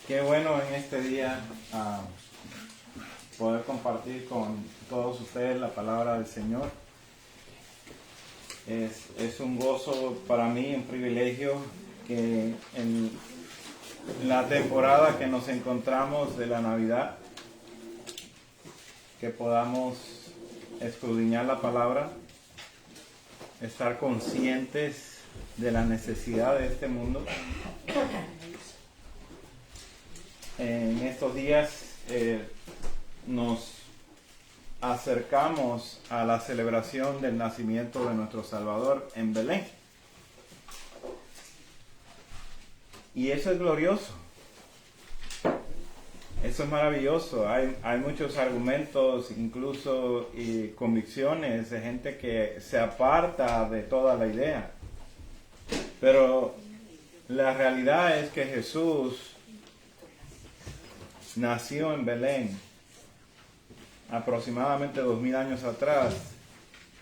Qué bueno en este día poder compartir con todos ustedes la palabra del Señor. Es un gozo para mí, un privilegio que en la temporada que nos encontramos de la Navidad, que podamos escudriñar la palabra, estar conscientes de la necesidad de este mundo. En estos días nos acercamos a la celebración del nacimiento de nuestro Salvador en Belén. Y eso es glorioso. Eso es maravilloso. Hay muchos argumentos, incluso y convicciones de gente que se aparta de toda la idea. Pero la realidad es que Jesús nació en Belén aproximadamente 2000 años atrás,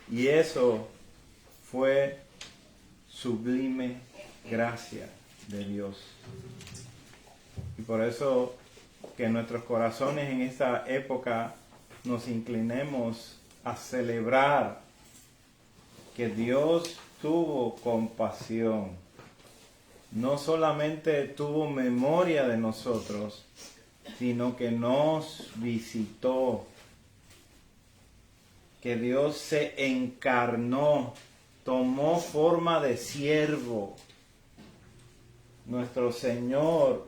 y eso fue sublime gracia de Dios. Y por eso que nuestros corazones en esta época nos inclinemos a celebrar que Dios tuvo compasión, no solamente tuvo memoria de nosotros, sino que nos visitó, que Dios se encarnó, tomó forma de siervo. Nuestro Señor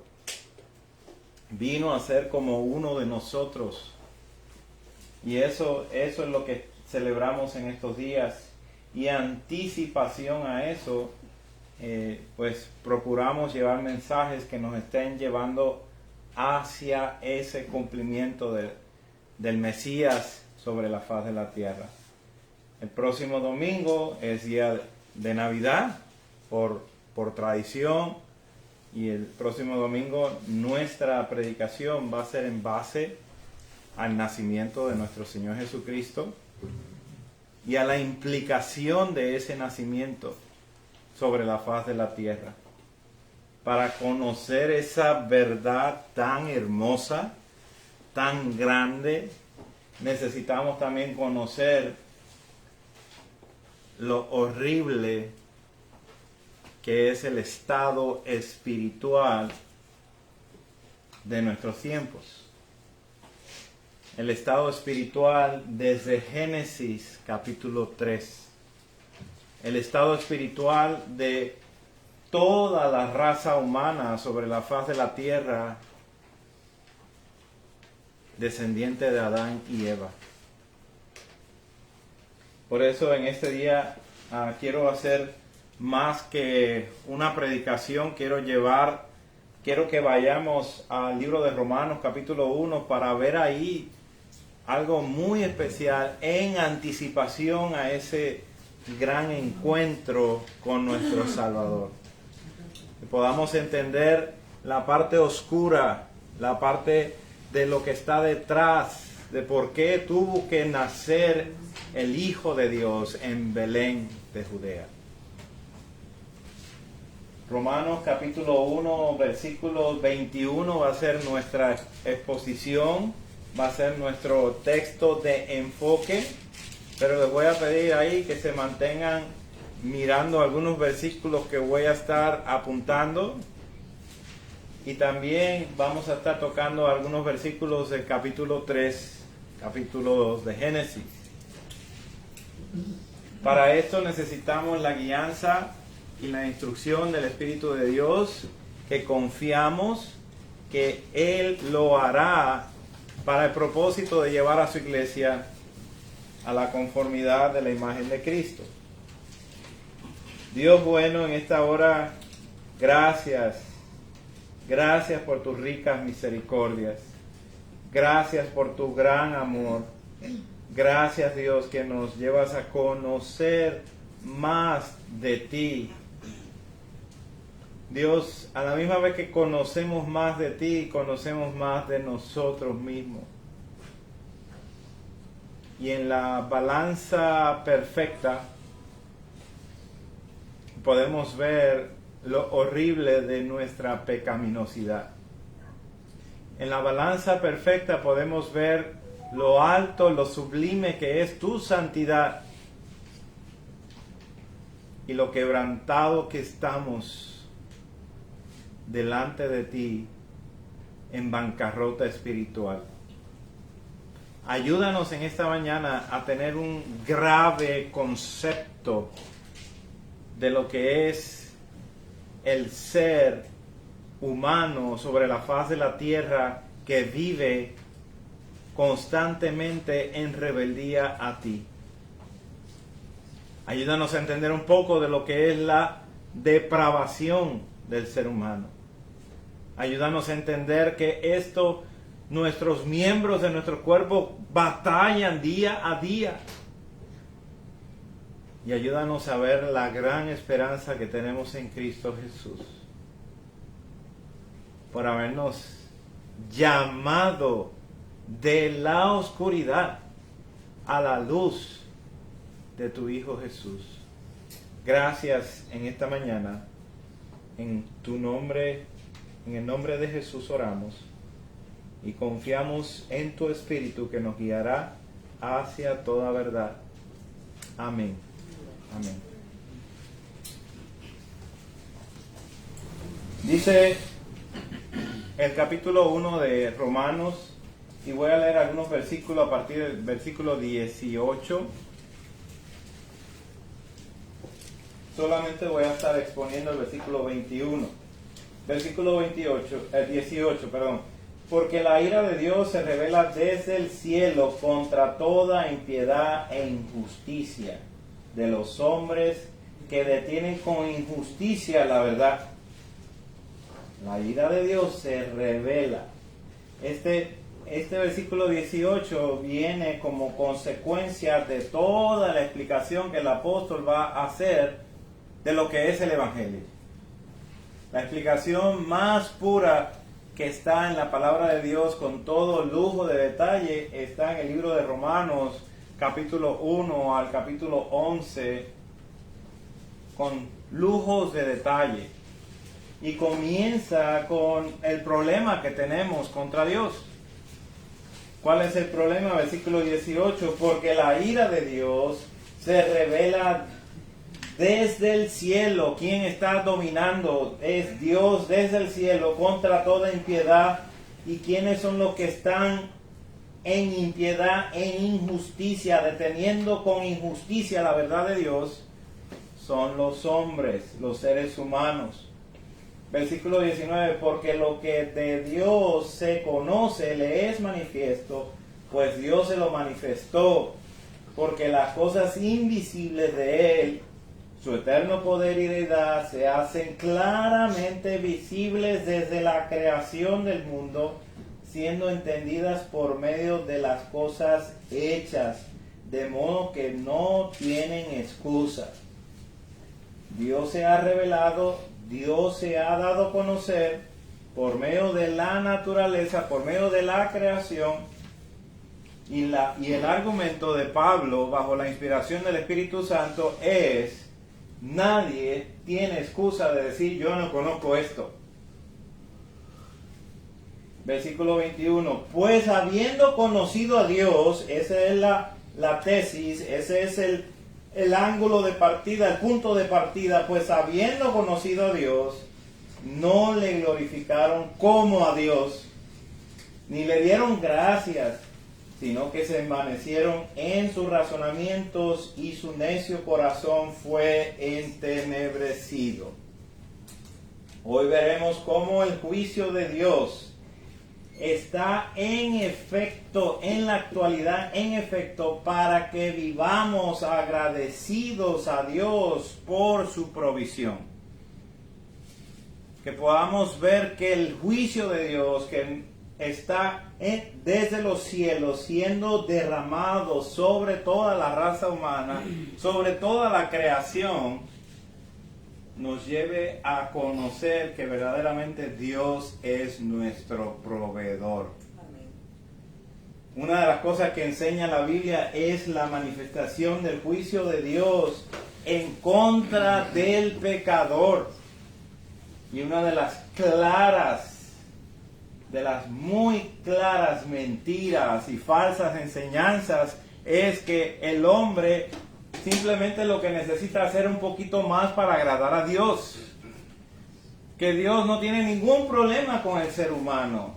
vino a ser como uno de nosotros. Y eso es lo que celebramos en estos días. Y anticipación a eso, pues procuramos llevar mensajes que nos estén llevando hacia ese cumplimiento del Mesías sobre la faz de la tierra. El próximo domingo es día de Navidad por tradición, y el próximo domingo nuestra predicación va a ser en base al nacimiento de nuestro Señor Jesucristo y a la implicación de ese nacimiento sobre la faz de la tierra. Para conocer esa verdad tan hermosa, tan grande, necesitamos también conocer lo horrible que es el estado espiritual de nuestros tiempos. El estado espiritual desde Génesis capítulo 3. El estado espiritual de toda la raza humana sobre la faz de la tierra, descendiente de Adán y Eva. Por eso en este día quiero hacer más que una predicación, quiero que vayamos al libro de Romanos capítulo 1 para ver ahí algo muy especial en anticipación a ese gran encuentro con nuestro Salvador. Que podamos entender la parte oscura, la parte de lo que está detrás, de por qué tuvo que nacer el Hijo de Dios en Belén de Judea. Romanos capítulo 1, versículo 21 va a ser nuestra exposición, va a ser nuestro texto de enfoque, pero les voy a pedir ahí que se mantengan mirando algunos versículos que voy a estar apuntando, y también vamos a estar tocando algunos versículos del capítulo 3, capítulo 2 de Génesis. Para esto necesitamos la guianza y la instrucción del Espíritu de Dios, que confiamos que Él lo hará para el propósito de llevar a su iglesia a la conformidad de la imagen de Cristo. Dios bueno, en esta hora, gracias por tus ricas misericordias, gracias por tu gran amor, gracias Dios que nos llevas a conocer más de ti. Dios, a la misma vez que conocemos más de ti, conocemos más de nosotros mismos. Y en la balanza perfecta podemos ver lo horrible de nuestra pecaminosidad. En la balanza perfecta podemos ver lo alto, lo sublime que es tu santidad y lo quebrantado que estamos delante de ti en bancarrota espiritual. Ayúdanos en esta mañana a tener un grave concepto de lo que es el ser humano sobre la faz de la tierra que vive constantemente en rebeldía a ti. Ayúdanos a entender un poco de lo que es la depravación del ser humano. Ayúdanos a entender que nuestros miembros de nuestro cuerpo batallan día a día. Y ayúdanos a ver la gran esperanza que tenemos en Cristo Jesús, por habernos llamado de la oscuridad a la luz de tu Hijo Jesús. Gracias en esta mañana. En tu nombre, en el nombre de Jesús oramos y confiamos en tu Espíritu que nos guiará hacia toda verdad. Amén. Amén. Dice el capítulo 1 de Romanos, y voy a leer algunos versículos a partir del versículo 18. Solamente voy a estar exponiendo el versículo 21. Versículo 18, perdón. Porque la ira de Dios se revela desde el cielo contra toda impiedad e injusticia de los hombres que detienen con injusticia la verdad. La ira de Dios se revela. Este versículo 18 viene como consecuencia de toda la explicación que el apóstol va a hacer de lo que es el Evangelio. La explicación más pura que está en la palabra de Dios con todo lujo de detalle está en el libro de Romanos, capítulo 1 al capítulo 11, con lujos de detalle. Y comienza con el problema que tenemos contra Dios. ¿Cuál es el problema? Versículo 18. Porque la ira de Dios se revela desde el cielo. ¿Quién está dominando? Es Dios desde el cielo contra toda impiedad. ¿Y quiénes son los que están en impiedad, en injusticia, deteniendo con injusticia la verdad de Dios? Son los hombres, los seres humanos. Versículo 19, porque lo que de Dios se conoce le es manifiesto, pues Dios se lo manifestó, porque las cosas invisibles de Él, su eterno poder y deidad, se hacen claramente visibles desde la creación del mundo, siendo entendidas por medio de las cosas hechas, de modo que no tienen excusa. Dios se ha revelado, Dios se ha dado a conocer por medio de la naturaleza, por medio de la creación, y el argumento de Pablo bajo la inspiración del Espíritu Santo es: nadie tiene excusa de decir yo no conozco esto. Versículo 21, pues habiendo conocido a Dios, esa es la tesis, ese es el ángulo de partida, el punto de partida, pues habiendo conocido a Dios, no le glorificaron como a Dios, ni le dieron gracias, sino que se envanecieron en sus razonamientos y su necio corazón fue entenebrecido. Hoy veremos cómo el juicio de Dios está en efecto, en la actualidad, en efecto, para que vivamos agradecidos a Dios por su provisión. Que podamos ver que el juicio de Dios que está desde los cielos siendo derramado sobre toda la raza humana, sobre toda la creación, nos lleve a conocer que verdaderamente Dios es nuestro proveedor. Amén. Una de las cosas que enseña la Biblia es la manifestación del juicio de Dios en contra del pecador. Y una de las claras de las muy claras mentiras y falsas enseñanzas es que el hombre simplemente lo que necesita hacer un poquito más para agradar a Dios. Que Dios no tiene ningún problema con el ser humano.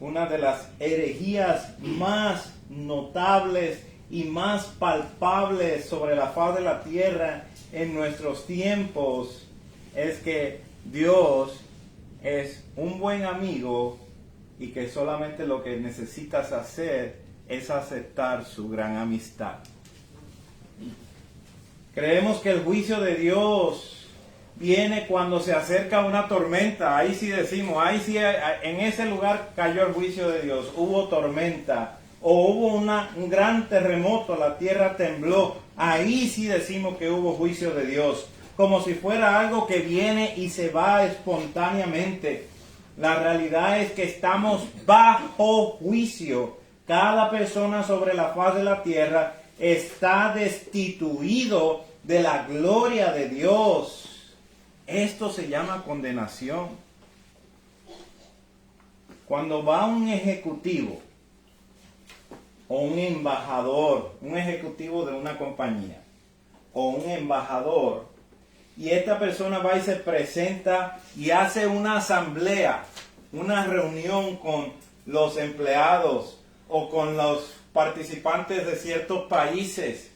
Una de las herejías más notables y más palpables sobre la faz de la tierra en nuestros tiempos es que Dios es un buen amigo y que solamente lo que necesitas hacer es aceptar su gran amistad. Creemos que el juicio de Dios viene cuando se acerca una tormenta. Ahí sí decimos, ahí sí, en ese lugar cayó el juicio de Dios. Hubo tormenta o hubo un gran terremoto, la tierra tembló. Ahí sí decimos que hubo juicio de Dios. Como si fuera algo que viene y se va espontáneamente. La realidad es que estamos bajo juicio. Cada persona sobre la faz de la tierra está destituido de la gloria de Dios. Esto se llama condenación. Cuando va un ejecutivo o un embajador, un ejecutivo de una compañía o un embajador, y esta persona va y se presenta y hace una asamblea, una reunión con los empleados o con los participantes de ciertos países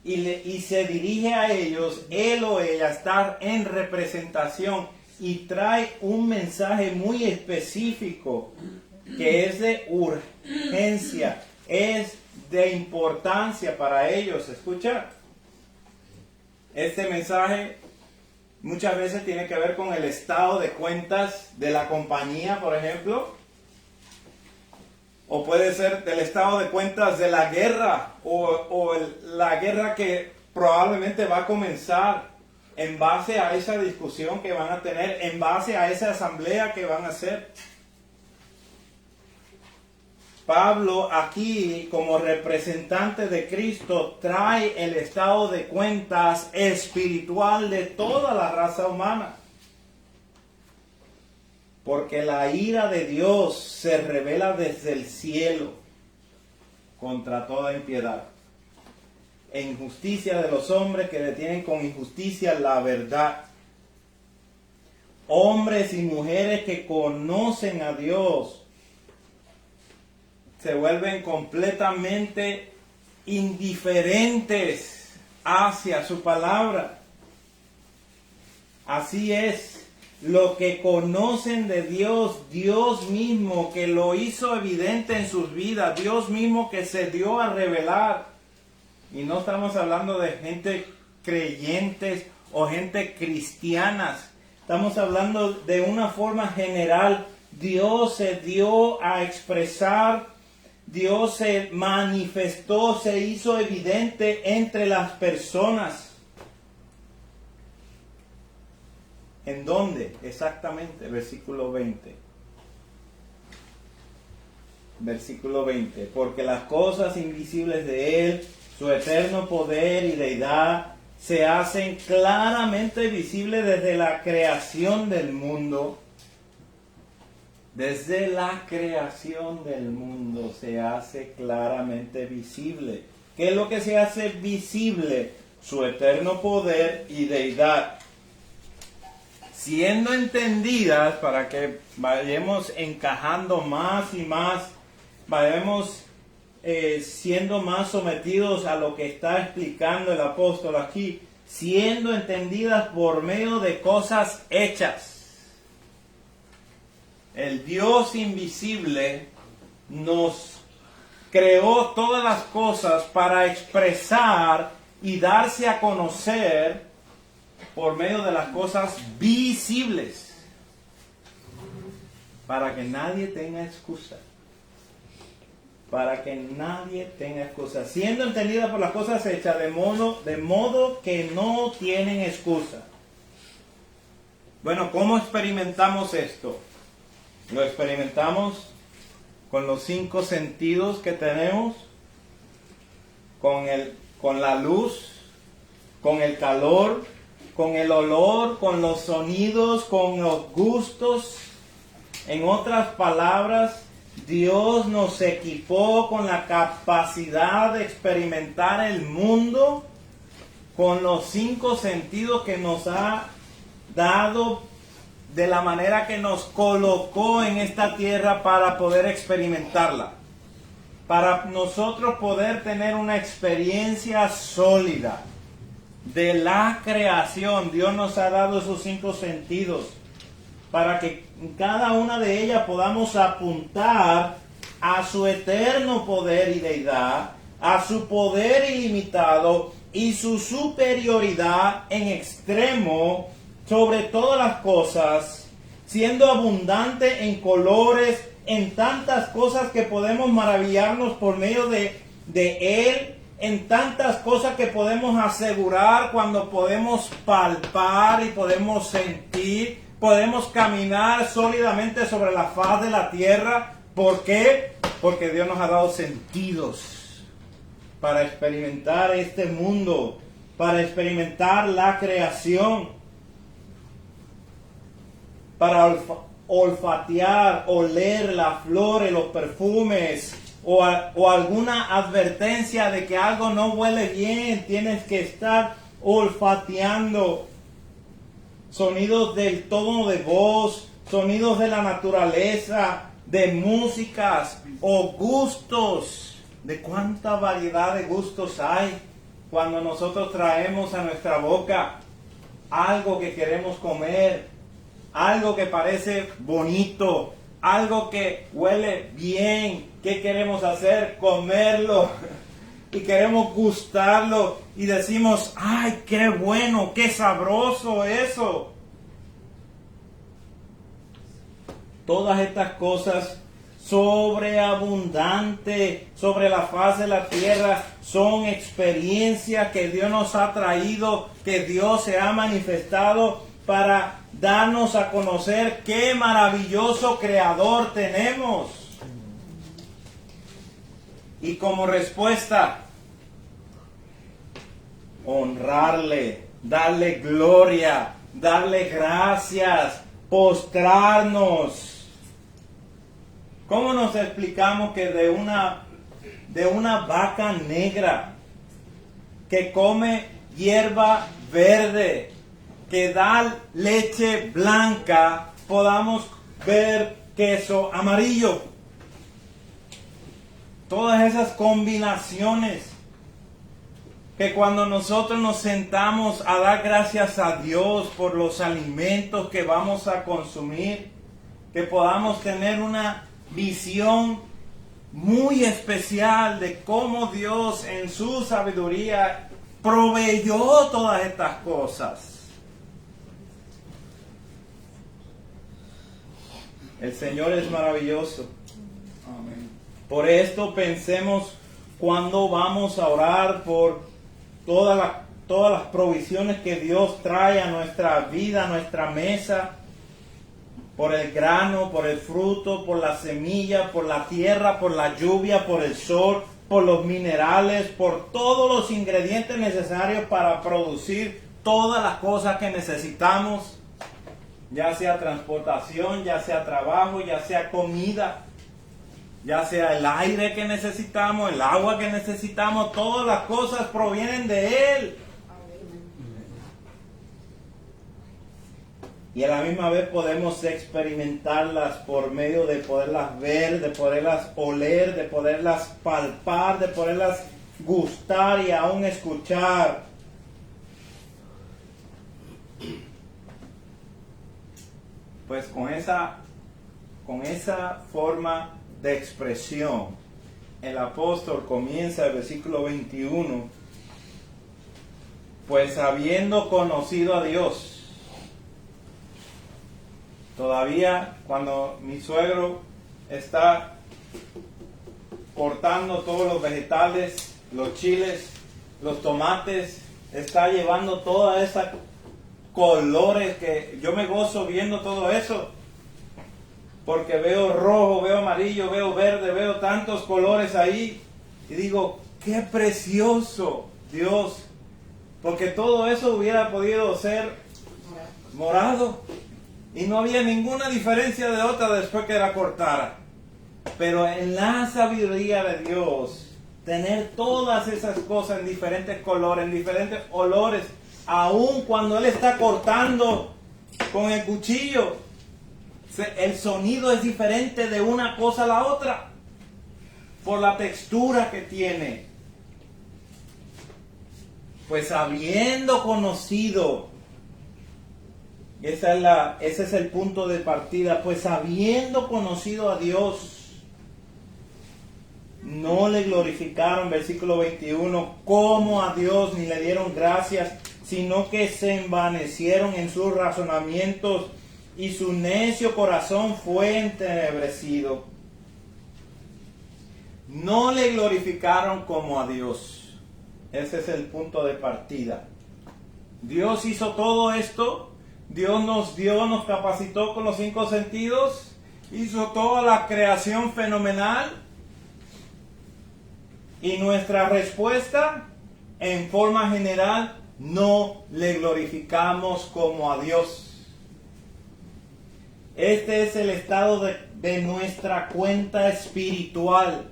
y se dirige a ellos, él o ella está en representación y trae un mensaje muy específico que es de urgencia, es de importancia para ellos. Escucha, este mensaje muchas veces tiene que ver con el estado de cuentas de la compañía, por ejemplo. O puede ser del estado de cuentas de la guerra la guerra que probablemente va a comenzar en base a esa discusión que van a tener, en base a esa asamblea que van a hacer. Pablo aquí, como representante de Cristo, trae el estado de cuentas espiritual de toda la raza humana. Porque la ira de Dios se revela desde el cielo contra toda impiedad e injusticia de los hombres que detienen con injusticia la verdad. Hombres y mujeres que conocen a Dios se vuelven completamente indiferentes hacia su palabra. Así es. Lo que conocen de Dios, Dios mismo que lo hizo evidente en sus vidas, Dios mismo que se dio a revelar. Y no estamos hablando de gente creyentes o gente cristianas. Estamos hablando de una forma general. Dios se dio a expresar, Dios se manifestó, se hizo evidente entre las personas. ¿En dónde? Exactamente, versículo 20. Versículo 20. Porque las cosas invisibles de Él, su eterno poder y deidad, se hacen claramente visibles desde la creación del mundo. Desde la creación del mundo se hace claramente visible. ¿Qué es lo que se hace visible? Su eterno poder y deidad. Siendo entendidas, para que vayamos encajando más y más, vayamos siendo más sometidos a lo que está explicando el apóstol aquí, siendo entendidas por medio de cosas hechas. El Dios invisible nos creó todas las cosas para expresar y darse a conocer por medio de las cosas visibles, para que nadie tenga excusa. Para que nadie tenga excusa. Siendo entendida por las cosas hechas de modo que no tienen excusa. Bueno, ¿cómo experimentamos esto? Lo experimentamos con los 5 sentidos que tenemos, con la luz, con el calor, con el olor, con los sonidos, con los gustos. En otras palabras, Dios nos equipó con la capacidad de experimentar el mundo con los 5 sentidos que nos ha dado, de la manera que nos colocó en esta tierra para poder experimentarla. Para nosotros poder tener una experiencia sólida de la creación. Dios nos ha dado esos 5 sentidos para que en cada una de ellas podamos apuntar a su eterno poder y deidad, a su poder ilimitado y su superioridad en extremo sobre todas las cosas, siendo abundante en colores, en tantas cosas que podemos maravillarnos por medio de Él, en tantas cosas que podemos asegurar cuando podemos palpar y podemos sentir, podemos caminar sólidamente sobre la faz de la tierra. ¿Por qué? Porque Dios nos ha dado sentidos para experimentar este mundo, para experimentar la creación, para olfatear, oler las flores, los perfumes, o alguna advertencia de que algo no huele bien. Tienes que estar olfateando sonidos del tono de voz, sonidos de la naturaleza, de músicas o gustos. De cuánta variedad de gustos hay cuando nosotros traemos a nuestra boca algo que queremos comer, algo que parece bonito, algo que huele bien. ¿Qué queremos hacer? Comerlo. Y queremos gustarlo. Y decimos, ¡ay, qué bueno, qué sabroso eso! Todas estas cosas sobreabundantes sobre la faz de la tierra son experiencias que Dios nos ha traído, que Dios se ha manifestado para darnos a conocer qué maravilloso creador tenemos. Y como respuesta, honrarle, darle gloria, darle gracias, postrarnos. ¿Cómo nos explicamos que de una vaca negra que come hierba verde, que da leche blanca, podamos ver queso amarillo? Todas esas combinaciones que cuando nosotros nos sentamos a dar gracias a Dios por los alimentos que vamos a consumir, que podamos tener una visión muy especial de cómo Dios en su sabiduría proveyó todas estas cosas. El Señor es maravilloso. Amén. Por esto pensemos cuando vamos a orar por todas las provisiones que Dios trae a nuestra vida, a nuestra mesa, por el grano, por el fruto, por la semilla, por la tierra, por la lluvia, por el sol, por los minerales, por todos los ingredientes necesarios para producir todas las cosas que necesitamos, ya sea transportación, ya sea trabajo, ya sea comida, ya sea el aire que necesitamos, el agua que necesitamos. Todas las cosas provienen de Él. Y a la misma vez podemos experimentarlas por medio de poderlas ver, de poderlas oler, de poderlas palpar, de poderlas gustar y aún escuchar. Pues con esa forma de expresión, el apóstol comienza el versículo 21, pues habiendo conocido a Dios. Todavía cuando mi suegro está cortando todos los vegetales, los chiles, los tomates, está llevando toda esa colores que yo me gozo viendo todo eso, porque veo rojo, veo amarillo, veo verde, veo tantos colores ahí y digo, qué precioso Dios porque todo eso hubiera podido ser morado y no había ninguna diferencia de otra después que la cortara. Pero en la sabiduría de Dios, tener todas esas cosas en diferentes colores, en diferentes olores, aun cuando Él está cortando con el cuchillo, el sonido es diferente de una cosa a la otra por la textura que tiene. Pues habiendo conocido, ese es el punto de partida, pues habiendo conocido a Dios, no le glorificaron, versículo 21, como a Dios, ni le dieron gracias, sino que se envanecieron en sus razonamientos y su necio corazón fue entenebrecido. No le glorificaron como a Dios. Ese es el punto de partida. Dios hizo todo esto. Dios nos dio, nos capacitó con los 5 sentidos. Hizo toda la creación fenomenal. Y nuestra respuesta, en forma general, no le glorificamos como a Dios. Este es el estado de nuestra cuenta espiritual.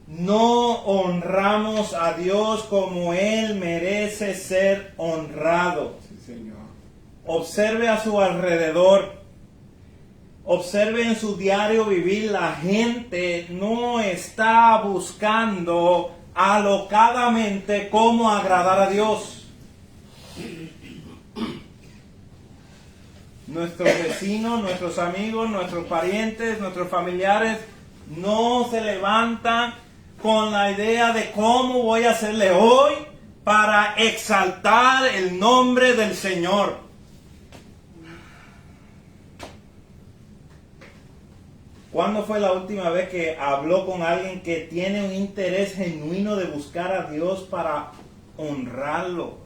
No honramos a Dios como Él merece ser honrado. Sí, Señor. Observe a su alrededor. Observe en su diario vivir. La gente no está buscando alocadamente cómo agradar a Dios. Nuestros vecinos, nuestros amigos, nuestros parientes, nuestros familiares no se levantan con la idea de cómo voy a hacerle hoy para exaltar el nombre del Señor. ¿Cuándo fue la última vez que habló con alguien que tiene un interés genuino de buscar a Dios para honrarlo?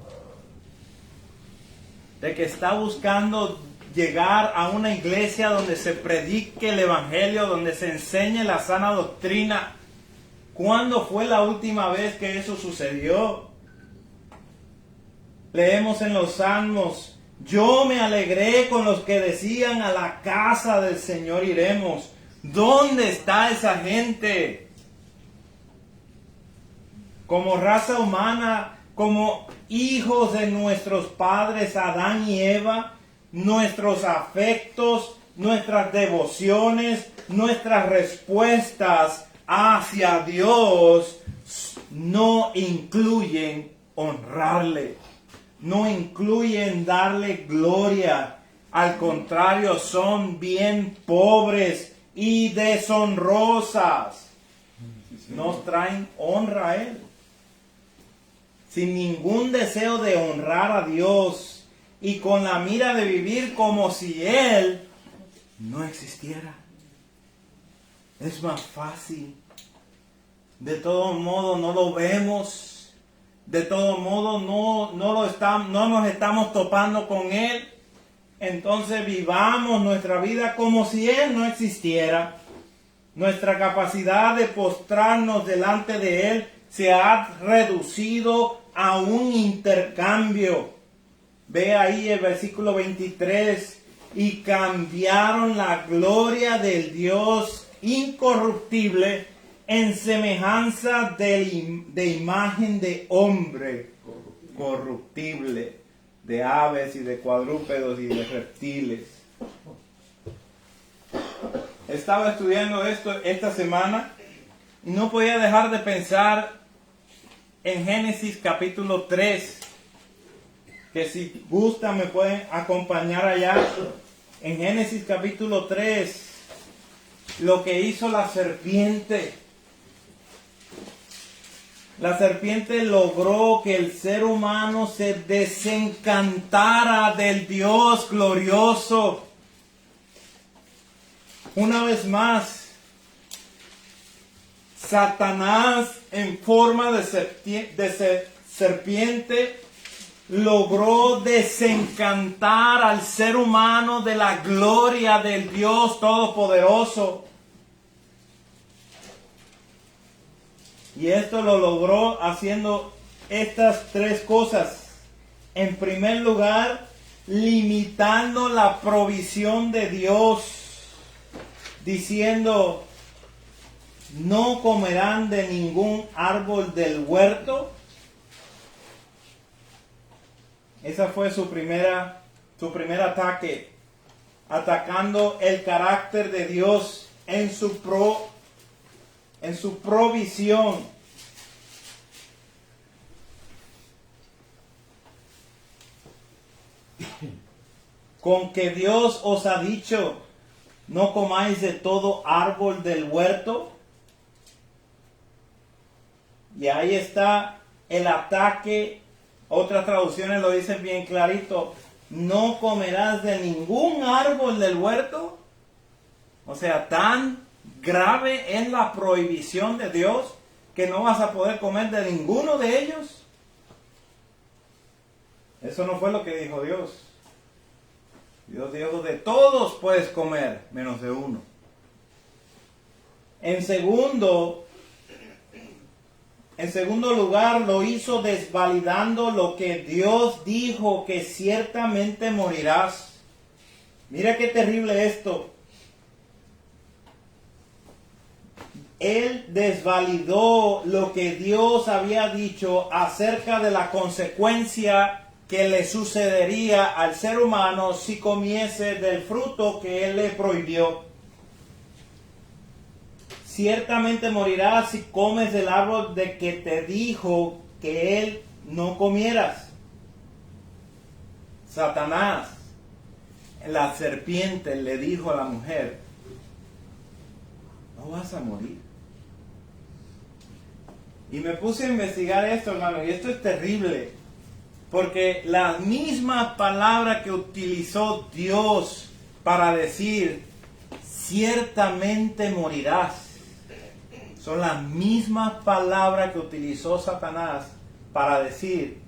De que está buscando llegar a una iglesia donde se predique el evangelio, donde se enseñe la sana doctrina. ¿Cuándo fue la última vez que eso sucedió? Leemos en los Salmos: yo me alegré con los que decían, a la casa del Señor iremos. ¿Dónde está esa gente? Como raza humana, como hijos de nuestros padres Adán y Eva, nuestros afectos, nuestras devociones, nuestras respuestas hacia Dios no incluyen honrarle, no incluyen darle gloria. Al contrario, son bien pobres y deshonrosas. Nos traen honra a Él, sin ningún deseo de honrar a Dios y con la mira de vivir como si Él no existiera. Es más fácil. De todo modo no lo vemos. De todo modo no nos estamos topando con Él. Entonces vivamos nuestra vida como si Él no existiera. Nuestra capacidad de postrarnos delante de Él se ha reducido a un intercambio. Ve ahí el versículo 23. Y cambiaron la gloria del Dios incorruptible en semejanza de imagen de hombre corruptible, de aves y de cuadrúpedos y de reptiles. Estaba estudiando esto esta semana y no podía dejar de pensar en Génesis capítulo 3, que si gustan me pueden acompañar allá. En Génesis capítulo 3, lo que hizo la serpiente. La serpiente logró que el ser humano se desencantara del Dios glorioso. Una vez más, Satanás en forma de serpiente logró desencantar al ser humano de la gloria del Dios Todopoderoso. Y esto lo logró haciendo estas tres cosas. En primer lugar, limitando la provisión de Dios, diciendo, no comerán de ningún árbol del huerto. Esa fue su primer ataque, atacando el carácter de Dios en su provisión. Con que Dios os ha dicho, no comáis de todo árbol del huerto. Y ahí está el ataque. Otras traducciones lo dicen bien clarito. No comerás de ningún árbol del huerto. O sea, tan grave es la prohibición de Dios que no vas a poder comer de ninguno de ellos. Eso no fue lo que dijo Dios. Dios dijo, de todos puedes comer, menos de uno. En segundo lugar, lo hizo desvalidando lo que Dios dijo, que ciertamente morirás. Mira qué terrible esto. Él desvalidó lo que Dios había dicho acerca de la consecuencia que le sucedería al ser humano si comiese del fruto que Él le prohibió. Ciertamente morirás si comes del árbol de que te dijo que Él no comieras. Satanás, la serpiente, le dijo a la mujer, no vas a morir. Y me puse a investigar esto, hermano, y esto es terrible. Porque la misma palabra que utilizó Dios para decir, ciertamente morirás, son las mismas palabras que utilizó Satanás para decir,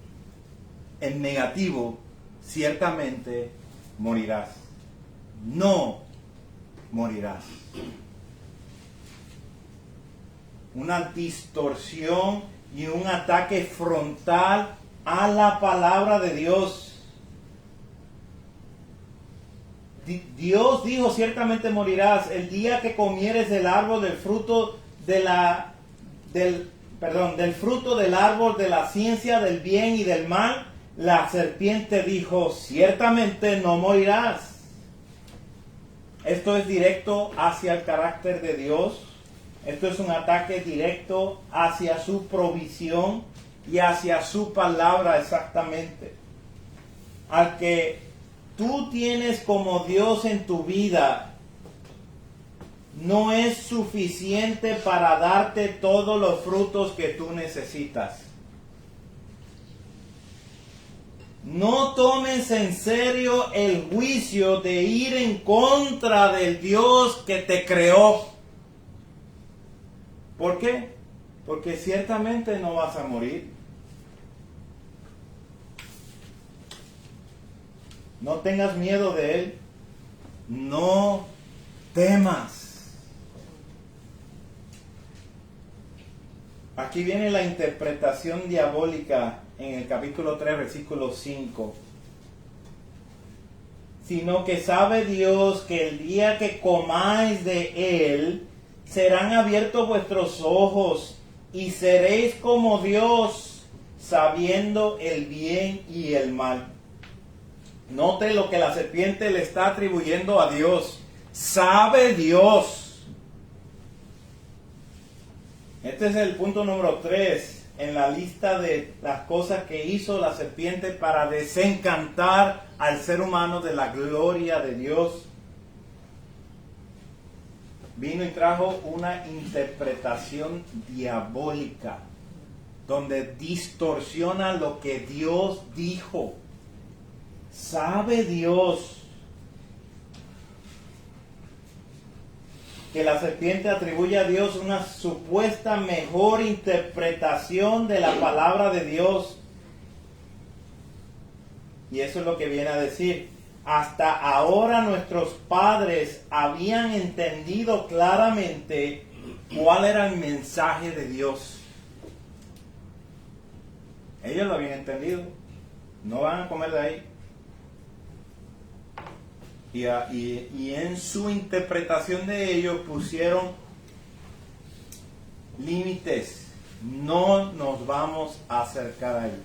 en negativo, ciertamente morirás. No morirás. Una distorsión y un ataque frontal a la palabra de Dios. Dios dijo, ciertamente morirás el día que comieres del árbol del fruto del fruto del árbol de la ciencia del bien y del mal. La serpiente dijo, ciertamente no morirás. Esto es directo hacia el carácter de Dios. Esto es un ataque directo hacia su provisión y hacia su palabra exactamente. Al que tú tienes como Dios en tu vida, no es suficiente para darte todos los frutos que tú necesitas. No tomes en serio el juicio de ir en contra del Dios que te creó. ¿Por qué? Porque ciertamente no vas a morir. No tengas miedo de Él. No temas. Aquí viene la interpretación diabólica en el capítulo 3, versículo 5. Sino que sabe Dios que el día que comáis de Él, serán abiertos vuestros ojos y seréis como Dios, sabiendo el bien y el mal. Note lo que la serpiente le está atribuyendo a Dios. Sabe Dios. Este es el punto número 3 en la lista de las cosas que hizo la serpiente para desencantar al ser humano de la gloria de Dios. Vino y trajo una interpretación diabólica, donde distorsiona lo que Dios dijo. Sabe Dios que la serpiente atribuye a Dios una supuesta mejor interpretación de la palabra de Dios. Y eso es lo que viene a decir. Hasta ahora nuestros padres habían entendido claramente cuál era el mensaje de Dios. Ellos lo habían entendido. No van a comer de ahí. Y en su interpretación de ellos pusieron límites. No nos vamos a acercar ahí.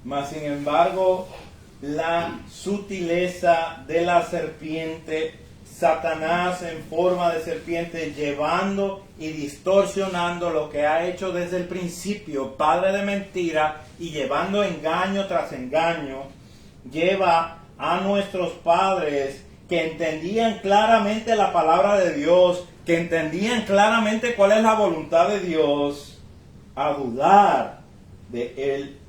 Mas sin embargo, la sutileza de la serpiente, Satanás en forma de serpiente, llevando y distorsionando lo que ha hecho desde el principio, padre de mentira, y llevando engaño tras engaño, lleva a nuestros padres que entendían claramente la palabra de Dios, que entendían claramente cuál es la voluntad de Dios, a dudar de Él,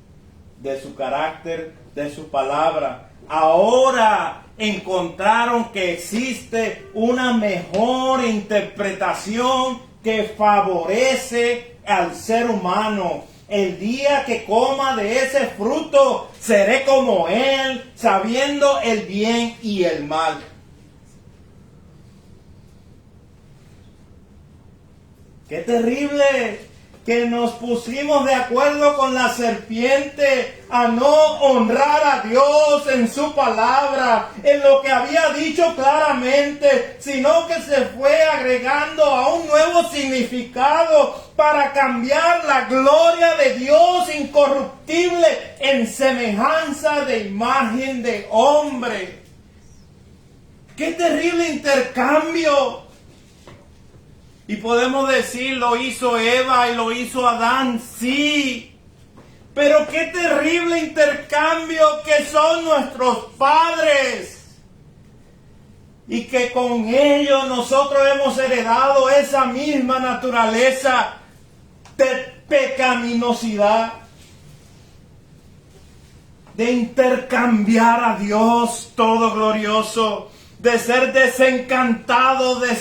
de su carácter, de su palabra. Ahora encontraron que existe una mejor interpretación que favorece al ser humano. El día que coma de ese fruto, seré como Él, sabiendo el bien y el mal. ¡Qué terrible! Que nos pusimos de acuerdo con la serpiente a no honrar a Dios en su palabra, en lo que había dicho claramente, sino que se fue agregando a un nuevo significado para cambiar la gloria de Dios incorruptible en semejanza de imagen de hombre. ¡Qué terrible intercambio! Y podemos decir, lo hizo Eva y lo hizo Adán, sí. Pero qué terrible intercambio que son nuestros padres. Y que con ellos nosotros hemos heredado esa misma naturaleza de pecaminosidad. De intercambiar a Dios todo glorioso. De ser desencantado de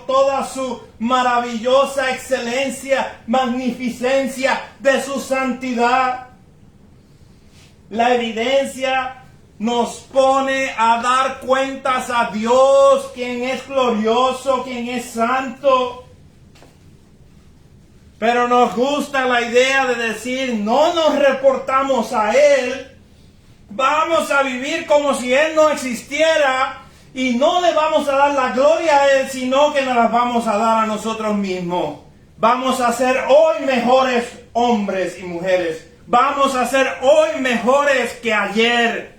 toda su maravillosa excelencia, magnificencia, de su santidad. La evidencia nos pone a dar cuentas a Dios, quien es glorioso, quien es santo. Pero nos gusta la idea de decir, no nos reportamos a Él, vamos a vivir como si Él no existiera. Y no le vamos a dar la gloria a Él, sino que nos la vamos a dar a nosotros mismos. Vamos a ser hoy mejores hombres y mujeres. Vamos a ser hoy mejores que ayer.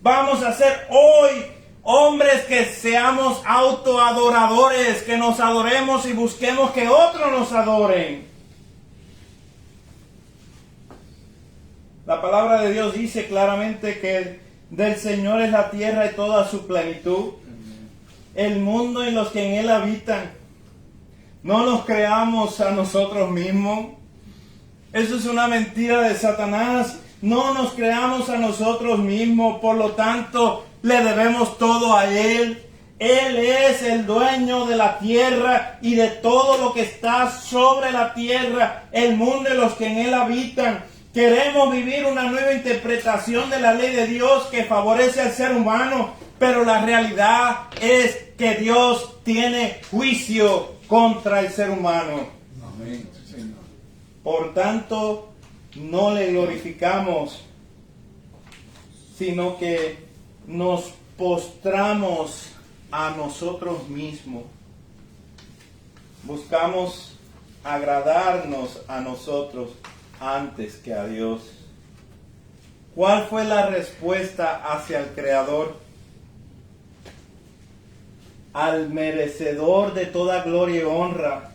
Vamos a ser hoy hombres que seamos autoadoradores, que nos adoremos y busquemos que otros nos adoren. La palabra de Dios dice claramente que del Señor es la tierra y toda su plenitud, el mundo y los que en él habitan. No nos creamos a nosotros mismos. Eso es una mentira de Satanás. No nos creamos a nosotros mismos, por lo tanto le debemos todo a Él. Él es el dueño de la tierra y de todo lo que está sobre la tierra, el mundo y los que en él habitan. Queremos vivir una nueva interpretación de la ley de Dios que favorece al ser humano, pero la realidad es que Dios tiene juicio contra el ser humano. Amén, Señor. Por tanto, no le glorificamos, sino que nos postramos a nosotros mismos. Buscamos agradarnos a nosotros antes que a Dios. ¿Cuál fue la respuesta hacia el Creador? Al merecedor de toda gloria y honra,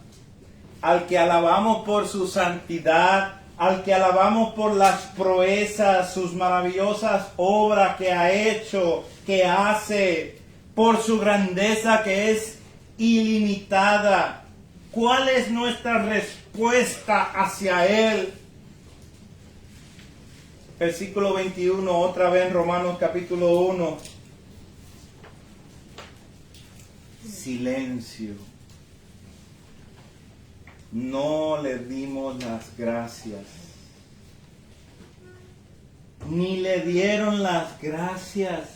al que alabamos por su santidad, al que alabamos por las proezas, sus maravillosas obras que ha hecho, que hace, por su grandeza que es ilimitada. ¿Cuál es nuestra respuesta hacia Él? Versículo 21, otra vez en Romanos capítulo 1. Silencio. No le dimos las gracias. Ni le dieron las gracias,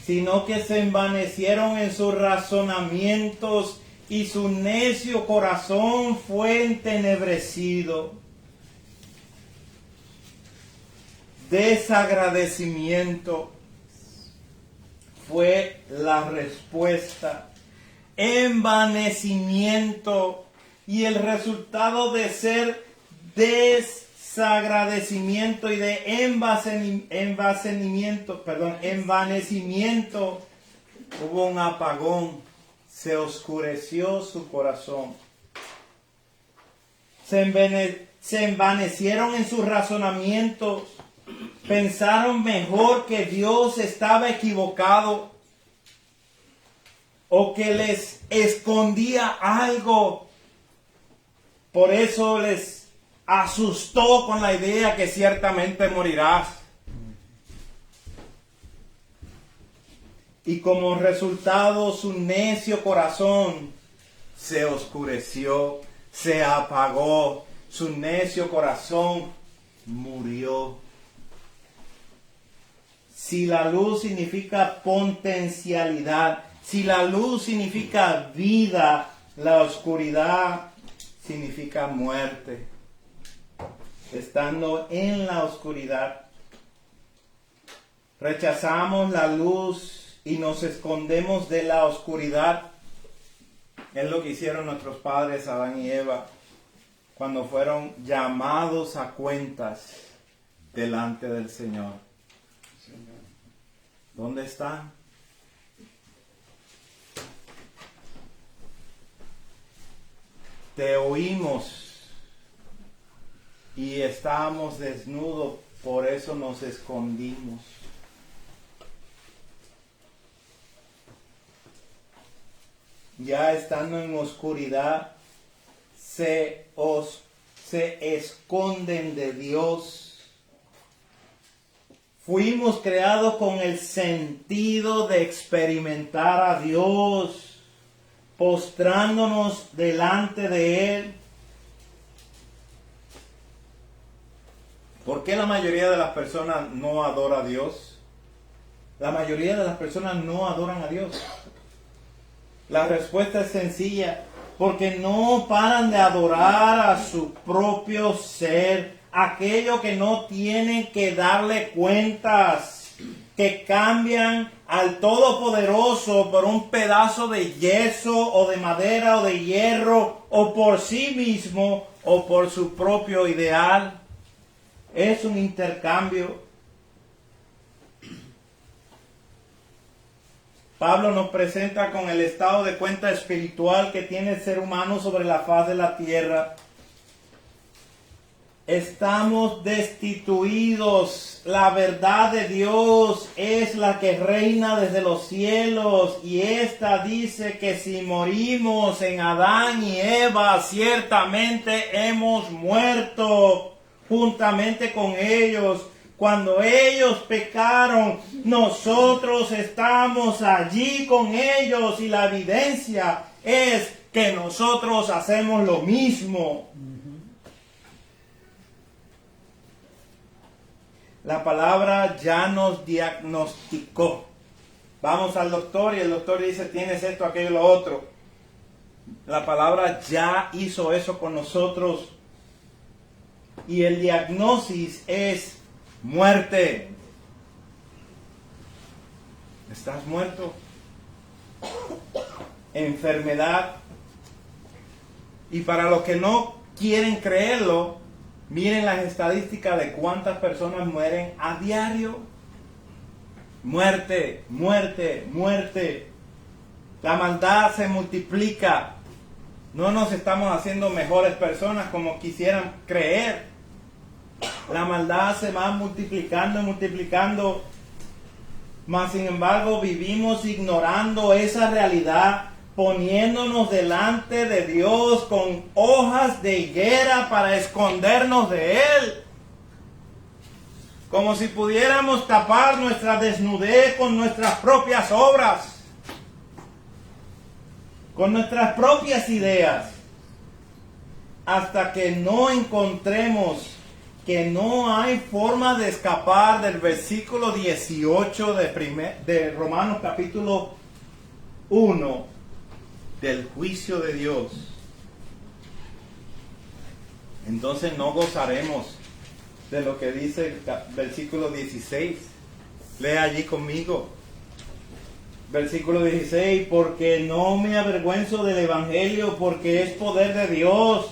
sino que se envanecieron en sus razonamientos y su necio corazón fue entenebrecido. desagradecimiento fue la respuesta. Envanecimiento, y el resultado de ser desagradecimiento y de envanecimiento, hubo un apagón, se oscureció su corazón. Se envanecieron en sus razonamientos, pensaron mejor que Dios estaba equivocado o que les escondía algo. Por eso les asustó con la idea que ciertamente morirás. Y como resultado su necio corazón se oscureció, se apagó, su necio corazón murió. Si la luz significa potencialidad, si la luz significa vida, la oscuridad significa muerte. Estando en la oscuridad, rechazamos la luz y nos escondemos de la oscuridad. Es lo que hicieron nuestros padres Adán y Eva cuando fueron llamados a cuentas delante del Señor. ¿Dónde están? Te oímos y estábamos desnudos, por eso nos escondimos. Ya estando en oscuridad, se esconden de Dios. Fuimos creados con el sentido de experimentar a Dios, postrándonos delante de Él. ¿Por qué la mayoría de las personas no adora a Dios? La mayoría de las personas no adoran a Dios. La respuesta es sencilla, porque no paran de adorar a su propio ser, aquello que no tienen que darle cuentas, que cambian al Todopoderoso por un pedazo de yeso o de madera o de hierro, o por sí mismo o por su propio ideal. Es un intercambio. Pablo nos presenta con el estado de cuenta espiritual que tiene el ser humano sobre la faz de la tierra. Estamos destituidos. La verdad de Dios es la que reina desde los cielos. Y esta dice que si morimos en Adán y Eva, ciertamente hemos muerto juntamente con ellos. Cuando ellos pecaron, nosotros estamos allí con ellos. Y la evidencia es que nosotros hacemos lo mismo. La palabra ya nos diagnosticó. Vamos al doctor y el doctor dice, tienes esto, aquello, lo otro. La palabra ya hizo eso con nosotros. Y el diagnóstico es muerte. ¿Estás muerto? Enfermedad. Y para los que no quieren creerlo, miren las estadísticas de cuántas personas mueren a diario. Muerte, muerte, muerte. La maldad se multiplica. No nos estamos haciendo mejores personas como quisieran creer. La maldad se va multiplicando, multiplicando. Mas sin embargo vivimos ignorando esa realidad, poniéndonos delante de Dios con hojas de higuera para escondernos de Él. Como si pudiéramos tapar nuestra desnudez con nuestras propias obras, con nuestras propias ideas, hasta que no encontremos que no hay forma de escapar del versículo 18 de Romanos capítulo 1, del juicio de Dios. Entonces no gozaremos de lo que dice el versículo 16. Lea allí conmigo. Versículo 16, porque no me avergüenzo del Evangelio, porque es poder de Dios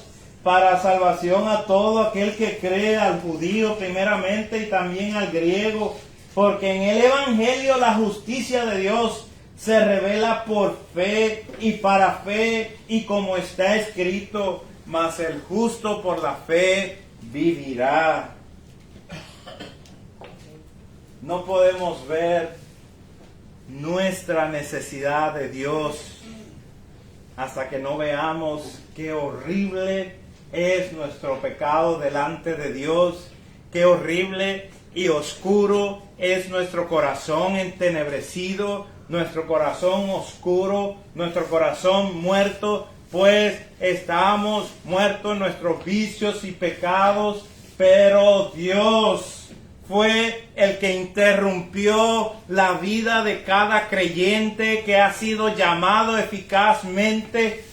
para salvación a todo aquel que cree, al judío primeramente y también al griego, porque en el Evangelio la justicia de Dios se revela por fe y para fe, y como está escrito, mas el justo por la fe vivirá. No podemos ver nuestra necesidad de Dios hasta que no veamos qué horrible es nuestro pecado delante de Dios, qué horrible y oscuro es nuestro corazón entenebrecido, nuestro corazón oscuro, nuestro corazón muerto, pues estamos muertos en nuestros vicios y pecados, pero Dios fue el que interrumpió la vida de cada creyente que ha sido llamado eficazmente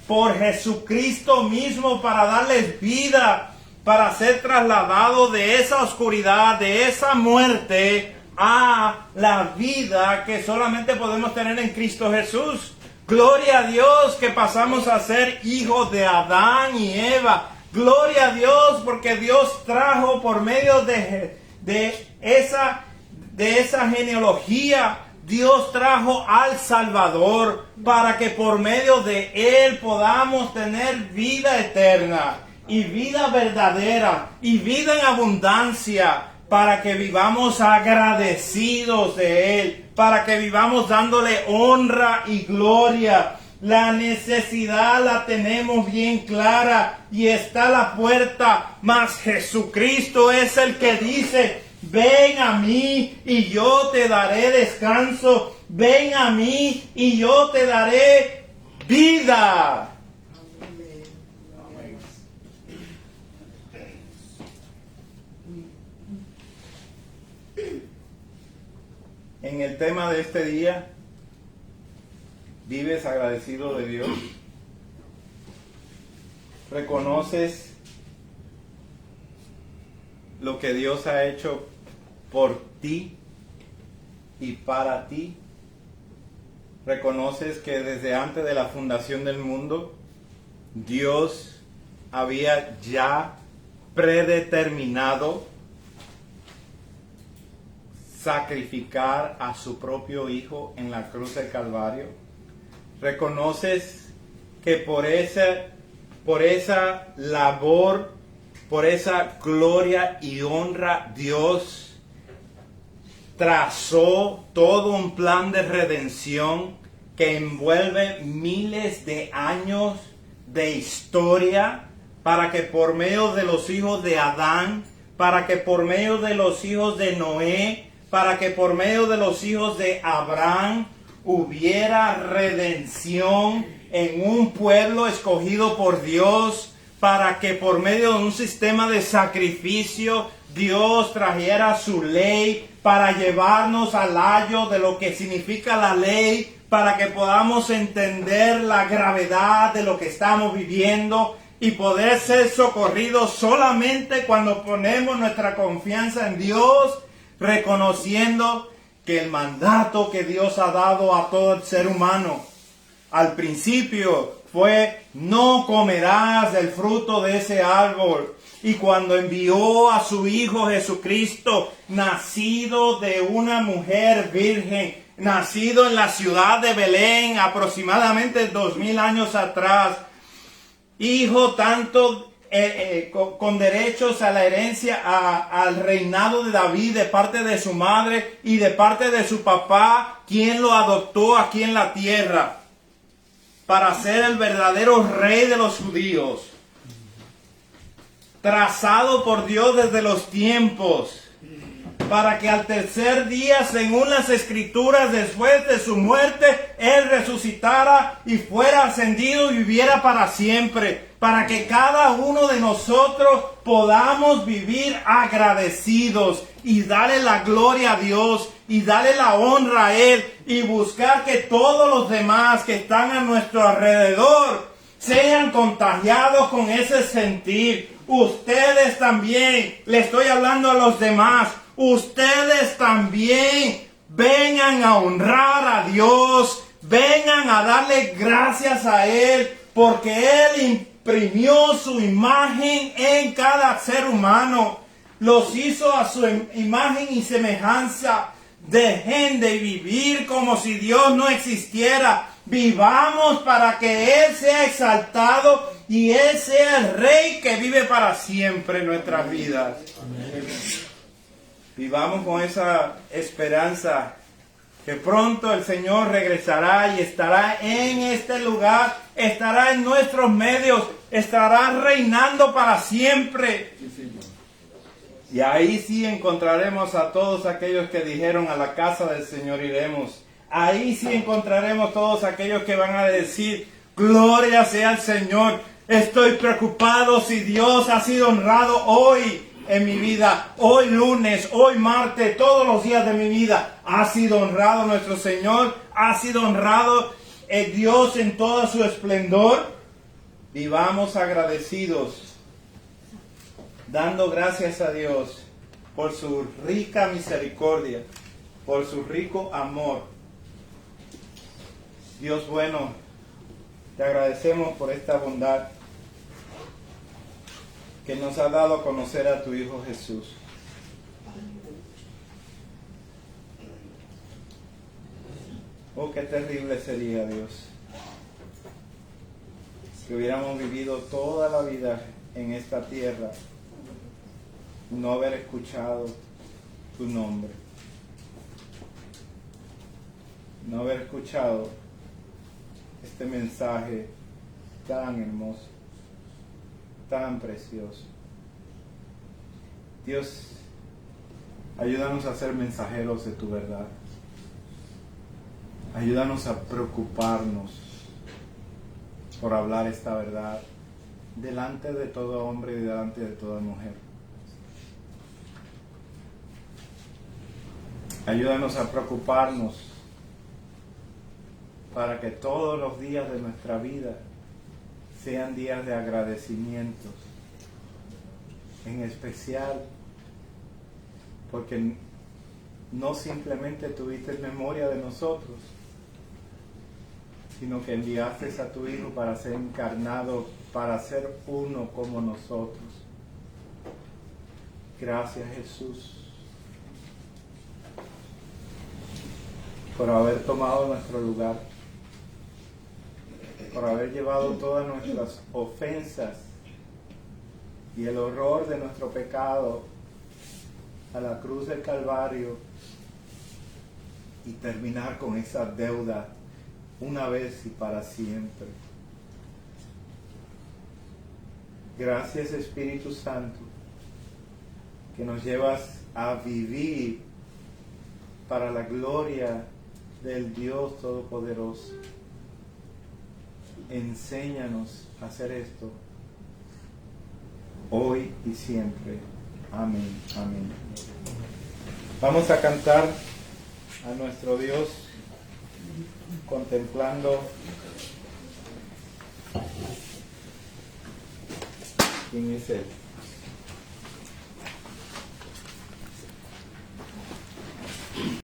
por Jesucristo mismo para darles vida, para ser trasladado de esa oscuridad, de esa muerte, a la vida que solamente podemos tener en Cristo Jesús. Gloria a Dios que pasamos a ser hijos de Adán y Eva. Gloria a Dios porque Dios trajo por medio de esa genealogía, Dios trajo al Salvador para que por medio de Él podamos tener vida eterna y vida verdadera y vida en abundancia, para que vivamos agradecidos de Él, para que vivamos dándole honra y gloria. La necesidad la tenemos bien clara y está a la puerta, mas Jesucristo es el que dice: ven a mí y yo te daré descanso, ven a mí y yo te daré vida. En el tema de este día, ¿vives agradecido de Dios? ¿Reconoces lo que Dios ha hecho por ti y para ti? ¿Reconoces que desde antes de la fundación del mundo, Dios había ya predeterminado sacrificar a su propio Hijo en la cruz del Calvario? ¿Reconoces que por esa labor, por esa gloria y honra, Dios trazó todo un plan de redención que envuelve miles de años de historia, para que por medio de los hijos de Adán, para que por medio de los hijos de Noé, para que por medio de los hijos de Abraham hubiera redención en un pueblo escogido por Dios, para que por medio de un sistema de sacrificio Dios trajera su ley para llevarnos al ayo de lo que significa la ley, para que podamos entender la gravedad de lo que estamos viviendo y poder ser socorridos solamente cuando ponemos nuestra confianza en Dios, reconociendo que el mandato que Dios ha dado a todo el ser humano al principio fue: no comerás del fruto de ese árbol. Y cuando envió a su Hijo Jesucristo, nacido de una mujer virgen, nacido en la ciudad de Belén aproximadamente 2000 años atrás, hijo tanto con derechos a la herencia, al reinado de David de parte de su madre y de parte de su papá, quien lo adoptó aquí en la tierra para ser el verdadero rey de los judíos, trazado por Dios desde los tiempos, para que al tercer día, según las Escrituras, después de su muerte, Él resucitara y fuera ascendido y viviera para siempre, para que cada uno de nosotros podamos vivir agradecidos y darle la gloria a Dios y darle la honra a Él y buscar que todos los demás que están a nuestro alrededor sean contagiados con ese sentir. ustedes también, le estoy hablando a los demás, ustedes también vengan a honrar a Dios, vengan a darle gracias a Él, porque Él imprimió su imagen en cada ser humano, los hizo a su imagen y semejanza. Dejen de vivir como si Dios no existiera. Vivamos para que Él sea exaltado y Él sea el Rey que vive para siempre en nuestras vidas. Amén. Vivamos con esa esperanza que pronto el Señor regresará y estará en este lugar, estará en nuestros medios, estará reinando para siempre. Y ahí sí encontraremos a todos aquellos que dijeron a la casa del Señor iremos. Ahí sí encontraremos todos aquellos que van a decir, gloria sea al Señor. Estoy preocupado si Dios ha sido honrado hoy en mi vida. Hoy lunes, hoy martes, todos los días de mi vida. Ha sido honrado nuestro Señor. Ha sido honrado el Dios en todo su esplendor. Vivamos agradecidos, dando gracias a Dios por su rica misericordia, por su rico amor. Dios bueno, te agradecemos por esta bondad que nos ha dado a conocer a tu Hijo Jesús. Oh, qué terrible sería, Dios, que hubiéramos vivido toda la vida en esta tierra no haber escuchado tu nombre, no haber escuchado este mensaje tan hermoso, tan precioso. Dios, ayúdanos a ser mensajeros de tu verdad. Ayúdanos a preocuparnos por hablar esta verdad delante de todo hombre y delante de toda mujer. Ayúdanos a preocuparnos para que todos los días de nuestra vida sean días de agradecimientos, en especial porque no simplemente tuviste memoria de nosotros, sino que enviaste a tu Hijo para ser encarnado, para ser uno como nosotros. Gracias, Jesús, por haber tomado nuestro lugar, por haber llevado todas nuestras ofensas y el horror de nuestro pecado a la cruz del Calvario y terminar con esa deuda una vez y para siempre. Gracias, Espíritu Santo, que nos llevas a vivir para la gloria del Dios Todopoderoso. Enséñanos a hacer esto hoy y siempre. Amén. Amén. Vamos a cantar a nuestro Dios contemplando quién es Él.